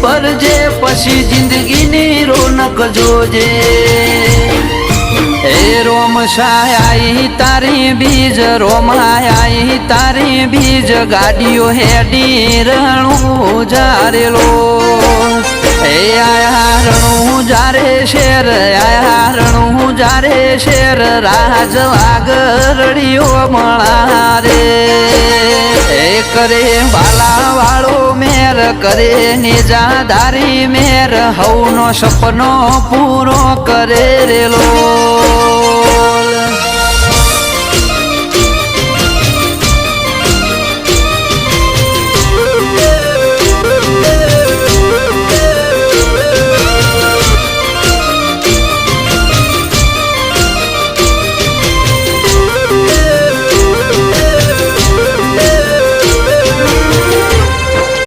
ભરજે પછી જિંદગીની રોનક જોજે એ રોમ સાઈ તારી બીજ રોમાઈ તારી બીજ ગાડીઓ હેડી રણું જારેલો એ આયા રણું જારે શેર આયા રણું જારે શેર રાજ વાગરડીઓ મળા રે એ કરે બાલા વાળો મેર કરે નિજાધારી મેર હવનો સપનો પૂરો કરે રેલો